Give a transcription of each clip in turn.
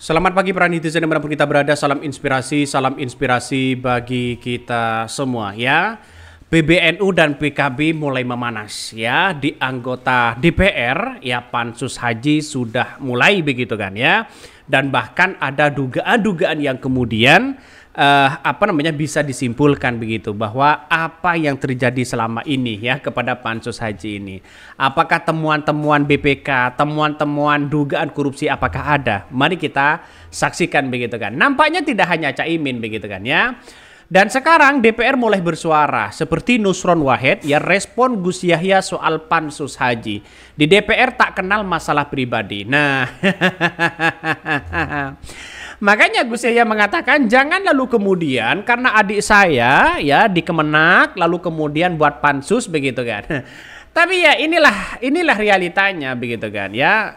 Selamat pagi para netizen dimanapun kita berada, salam inspirasi bagi kita semua ya. PBNU dan PKB mulai memanas ya di anggota DPR ya, pansus haji sudah mulai begitu kan ya. Dan bahkan ada dugaan-dugaan yang kemudian bisa disimpulkan begitu bahwa apa yang terjadi selama ini ya kepada pansus haji ini, apakah temuan-temuan BPK, temuan-temuan dugaan korupsi apakah ada? Mari kita saksikan begitu kan. Nampaknya tidak hanya Caimin begitu kan ya. Dan sekarang DPR mulai bersuara seperti Nusron Wahid ya, respon Gus Yahya soal pansus haji. Di DPR tak kenal masalah pribadi. Nah, makanya Gus Yahya mengatakan jangan lalu kemudian karena adik saya ya di Kemenak lalu kemudian buat pansus begitu kan. Tapi ya inilah realitanya begitu kan ya.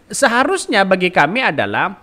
Seharusnya bagi kami adalah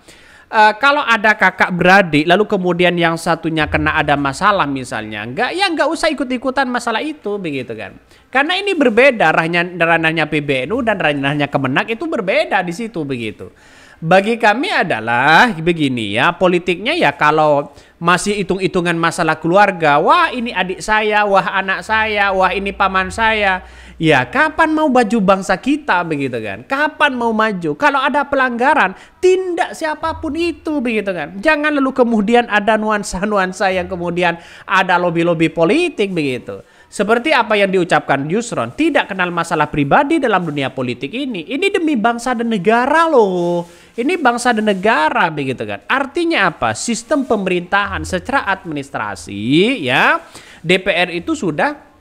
kalau ada kakak beradik lalu kemudian yang satunya kena ada masalah misalnya, nggak usah ikut-ikutan masalah itu begitu kan. Karena ini berbeda, ranahnya PBNU dan ranahnya Kemenak itu berbeda di situ begitu. Bagi kami adalah begini ya, politiknya ya kalau masih hitung-hitungan masalah keluarga, wah ini adik saya, wah anak saya, wah ini paman saya. Ya kapan mau baju bangsa kita begitu kan? Kapan mau maju? Kalau ada pelanggaran, tindak siapapun itu begitu kan? Jangan lalu kemudian ada nuansa-nuansa yang kemudian ada lobby-lobby politik begitu. Seperti apa yang diucapkan Yusron, tidak kenal masalah pribadi dalam dunia politik ini. Ini demi bangsa dan negara loh. Ini bangsa dan negara begitu kan. Artinya apa? Sistem pemerintahan secara administrasi ya, DPR itu sudah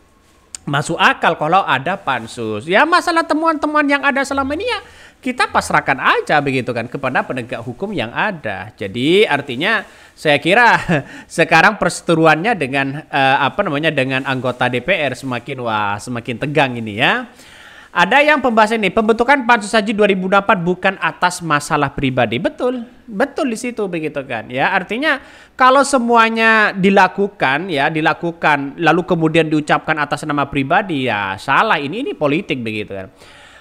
masuk akal kalau ada pansus. Ya masalah temuan-temuan yang ada selama ini ya kita pasrahkan aja begitu kan kepada penegak hukum yang ada. Jadi artinya saya kira sekarang perseteruannya dengan dengan anggota DPR semakin tegang ini ya. Ada yang pembahasan ini, pembentukan pansus haji 2004 bukan atas masalah pribadi. Betul di situ begitu kan ya. Artinya kalau semuanya dilakukan lalu kemudian diucapkan atas nama pribadi ya salah, ini politik begitu kan.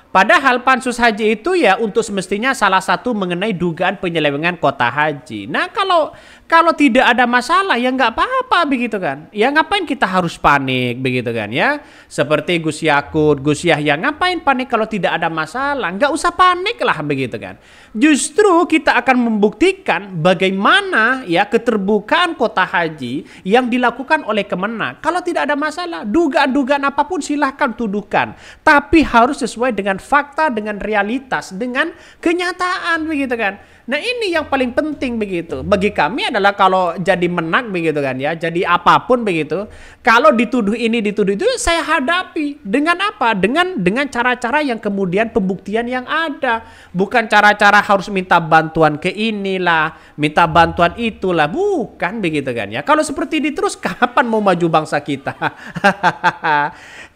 Padahal pansus haji itu ya untuk semestinya salah satu mengenai dugaan penyelewengan kota haji. Nah kalau tidak ada masalah ya nggak apa-apa begitu kan. Ya ngapain kita harus panik begitu kan ya. Seperti Gus Yakut, Gus Yahya, ngapain panik kalau tidak ada masalah? Nggak usah panik lah begitu kan. Justru kita akan membuktikan bagaimana ya keterbukaan kota haji yang dilakukan oleh Kemenak. Kalau tidak ada masalah, dugaan-dugaan apapun silahkan tuduhkan. Tapi harus sesuai dengan fakta, dengan realitas, dengan kenyataan begitu kan. Nah ini yang paling penting begitu. Bagi kami adalah kalau jadi menak begitu kan ya, jadi apapun begitu. Kalau dituduh ini, dituduh itu, saya hadapi dengan apa? Dengan cara-cara yang kemudian pembuktian yang ada. Bukan cara-cara harus minta bantuan ke inilah, minta bantuan itulah, bukan begitu kan ya. Kalau seperti ini terus kapan mau maju bangsa kita?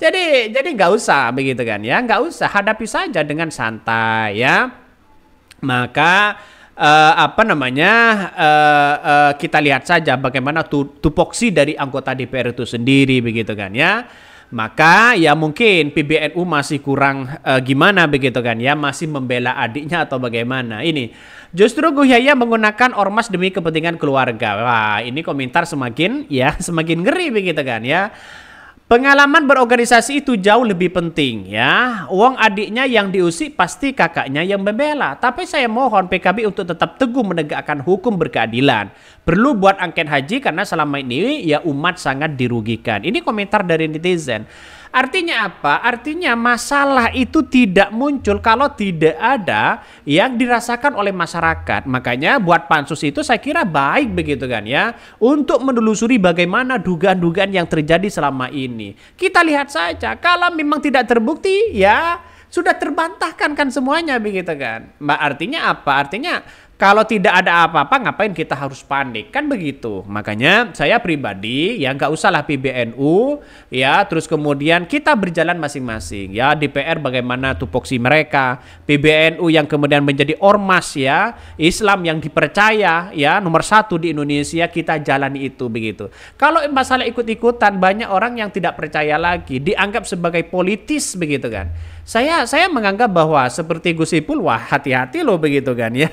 Jadi nggak usah begitu kan ya, nggak usah, hadapi saja dengan santai ya. Maka kita lihat saja bagaimana tupoksi dari anggota DPR itu sendiri begitu kan ya. Maka ya mungkin PBNU masih kurang gimana begitu kan ya, masih membela adiknya atau bagaimana. Ini justru Gus Yahya menggunakan ormas demi kepentingan keluarga. Wah ini komentar semakin ngeri begitu kan ya. Pengalaman berorganisasi itu jauh lebih penting ya. Uang adiknya yang diusik pasti kakaknya yang membela. Tapi saya mohon PKB untuk tetap teguh menegakkan hukum berkeadilan. Perlu buat angket haji karena selama ini ya umat sangat dirugikan. Ini komentar dari netizen. Artinya apa? Artinya masalah itu tidak muncul kalau tidak ada yang dirasakan oleh masyarakat. Makanya buat pansus itu saya kira baik begitu kan ya. Untuk menelusuri bagaimana dugaan-dugaan yang terjadi selama ini. Kita lihat saja kalau memang tidak terbukti ya sudah terbantahkan kan semuanya begitu kan. Artinya apa? Artinya kalau tidak ada apa-apa ngapain kita harus panik kan begitu. Makanya saya pribadi ya nggak usahlah PBNU ya, terus kemudian kita berjalan masing-masing ya. DPR bagaimana tupoksi mereka, PBNU yang kemudian menjadi ormas ya, Islam yang dipercaya ya nomor 1 di Indonesia, kita jalani itu begitu. Kalau masalah ikut-ikutan banyak orang yang tidak percaya lagi, dianggap sebagai politis begitu kan. Saya menganggap bahwa seperti Gus Ipul, wah hati-hati loh begitu kan ya.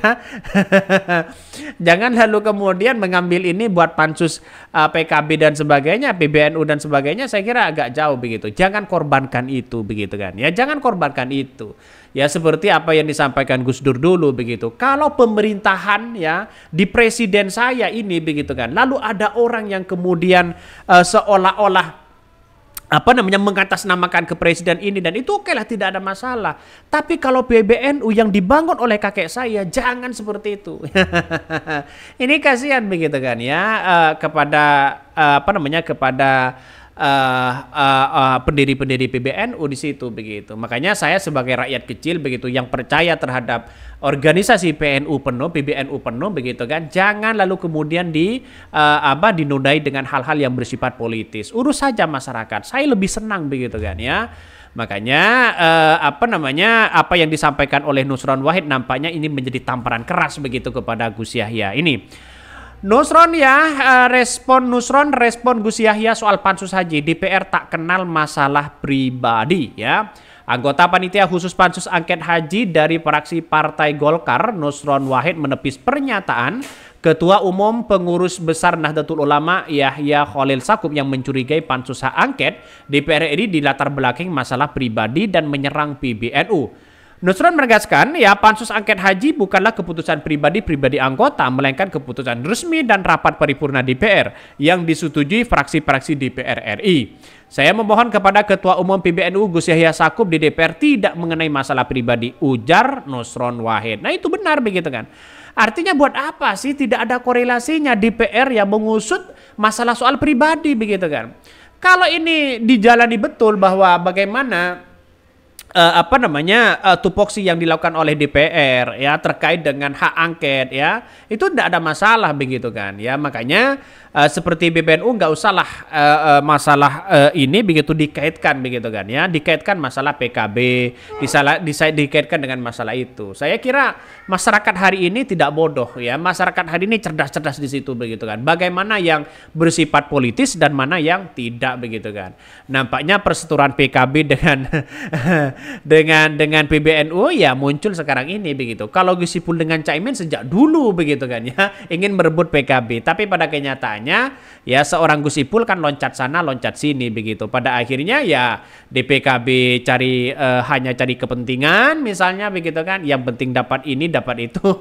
Jangan lalu kemudian mengambil ini buat pansus PKB dan sebagainya, PBNU dan sebagainya, saya kira agak jauh begitu. Jangan korbankan itu begitu kan ya. Jangan korbankan itu. Ya seperti apa yang disampaikan Gus Dur dulu begitu. Kalau pemerintahan ya di presiden saya ini begitu kan. Lalu ada orang yang kemudian seolah-olah mengatasnamakan ke presiden ini dan itu oke lah, tidak ada masalah. Tapi kalau PBNU yang dibangun oleh kakek saya, jangan seperti itu. Ini kasihan begitu kan ya kepada kepada pendiri-pendiri PBNU di situ begitu. Makanya saya sebagai rakyat kecil begitu yang percaya terhadap organisasi PBNU penuh begitu kan. Jangan lalu kemudian dinodai dengan hal-hal yang bersifat politis. Urus saja masyarakat. Saya lebih senang begitu kan ya. Makanya apa yang disampaikan oleh Nusron Wahid nampaknya ini menjadi tamparan keras begitu kepada Gus Yahya ini. Nusron respon Gus Yahya soal pansus haji. DPR tak kenal masalah pribadi ya. Anggota panitia khusus pansus angket haji dari fraksi Partai Golkar, Nusron Wahid menepis pernyataan Ketua Umum Pengurus Besar Nahdlatul Ulama Yahya Khalil Stakuf yang mencurigai pansus hak angket DPR RI dilatar belakangi masalah pribadi dan menyerang PBNU. Nusron menegaskan, ya pansus angket haji bukanlah keputusan pribadi anggota, melainkan keputusan resmi dan rapat paripurna DPR yang disetujui fraksi-fraksi DPR RI. Saya memohon kepada Ketua Umum PBNU Gus Yahya Stakuf di DPR tidak mengenai masalah pribadi, ujar Nusron Wahid. Nah itu benar begitu kan. Artinya buat apa sih tidak ada korelasinya DPR yang mengusut masalah soal pribadi begitu kan. Kalau ini dijalani betul bahwa bagaimana tupoksi yang dilakukan oleh DPR ya terkait dengan hak angket ya itu tidak ada masalah begitu kan ya. Makanya seperti PBNU nggak usahlah masalah ini begitu dikaitkan begitu kan ya, dikaitkan masalah PKB dikaitkan dengan masalah itu. Saya kira masyarakat hari ini tidak bodoh ya, masyarakat hari ini cerdas-cerdas di situ begitu kan, bagaimana yang bersifat politis dan mana yang tidak begitu kan. Nampaknya perseteruan PKB dengan PBNU ya muncul sekarang ini begitu. Kalau Gus Ipul dengan Caimin sejak dulu begitu kan ya ingin merebut PKB, tapi pada kenyataannya ya seorang Gus Ipul kan loncat sana loncat sini begitu. Pada akhirnya ya di PKB hanya cari kepentingan misalnya begitu kan, yang penting dapat ini dapat itu.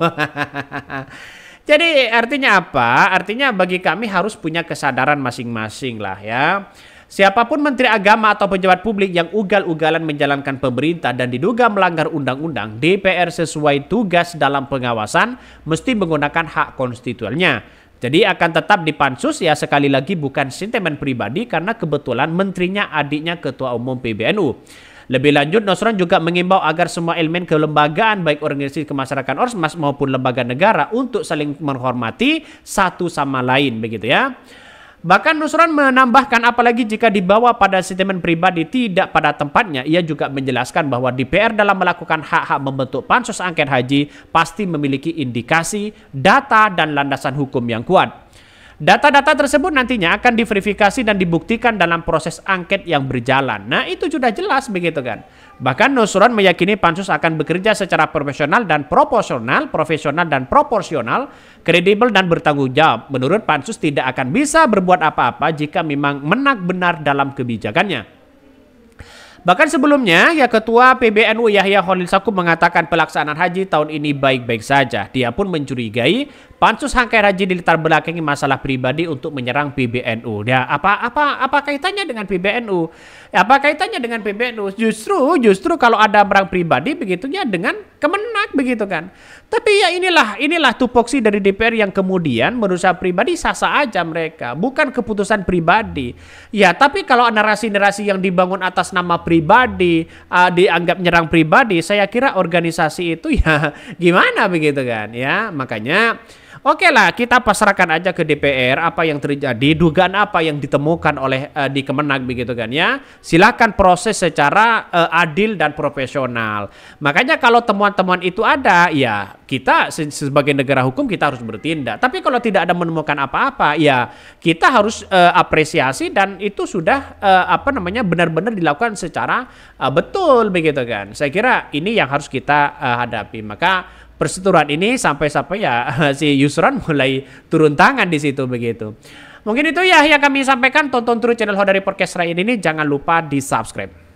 Jadi artinya apa? Artinya bagi kami harus punya kesadaran masing-masing lah ya. Siapapun menteri agama atau pejabat publik yang ugal-ugalan menjalankan pemerintah dan diduga melanggar undang-undang, DPR sesuai tugas dalam pengawasan mesti menggunakan hak konstitusionalnya. Jadi akan tetap dipansus ya, sekali lagi bukan sentimen pribadi karena kebetulan menterinya adiknya Ketua Umum PBNU. Lebih lanjut, Nusron juga mengimbau agar semua elemen kelembagaan baik organisasi kemasyarakatan ormas maupun lembaga negara untuk saling menghormati satu sama lain begitu ya. Bahkan Nusron menambahkan apalagi jika dibawa pada sentimen pribadi tidak pada tempatnya, ia juga menjelaskan bahwa DPR dalam melakukan hak-hak membentuk pansus angket haji pasti memiliki indikasi, data, dan landasan hukum yang kuat. Data-data tersebut nantinya akan diverifikasi dan dibuktikan dalam proses angket yang berjalan. Nah itu sudah jelas begitu kan. Bahkan Nusron meyakini pansus akan bekerja secara profesional dan proporsional, kredibel dan bertanggung jawab. Menurut pansus tidak akan bisa berbuat apa-apa jika memang benar dalam kebijakannya. Bahkan sebelumnya, ya Ketua PBNU Yahya Khalil Stakuf mengatakan pelaksanaan haji tahun ini baik-baik saja. Dia pun mencurigai pansus angket haji dilatar belakangi masalah pribadi untuk menyerang PBNU. Ya, apa kaitannya dengan PBNU? Apa kaitannya dengan PBNU? Justru kalau ada barang pribadi begitunya dengan Kemenak begitu kan. Tapi ya inilah tupoksi dari DPR yang kemudian menurut saya pribadi sah-sah aja mereka, bukan keputusan pribadi. Ya, tapi kalau narasi-narasi yang dibangun atas nama pribadi dianggap nyerang pribadi, saya kira organisasi itu ya gimana begitu kan ya. Makanya Oke lah, kita pasrahkan aja ke DPR apa yang terjadi, dugaan apa yang ditemukan oleh di Kemenag begitu kan ya. Silakan proses secara adil dan profesional. Makanya kalau temuan-temuan itu ada, ya kita sebagai negara hukum kita harus bertindak. Tapi kalau tidak ada menemukan apa-apa, ya kita harus apresiasi dan itu sudah benar-benar dilakukan secara betul begitu kan. Saya kira ini yang harus kita hadapi. Maka perseteruan ini sampai-sampai ya si Yusron mulai turun tangan di situ begitu. Mungkin itu ya yang kami sampaikan. Tonton terus channel Hodari Podcast Rakyat ini, jangan lupa di subscribe.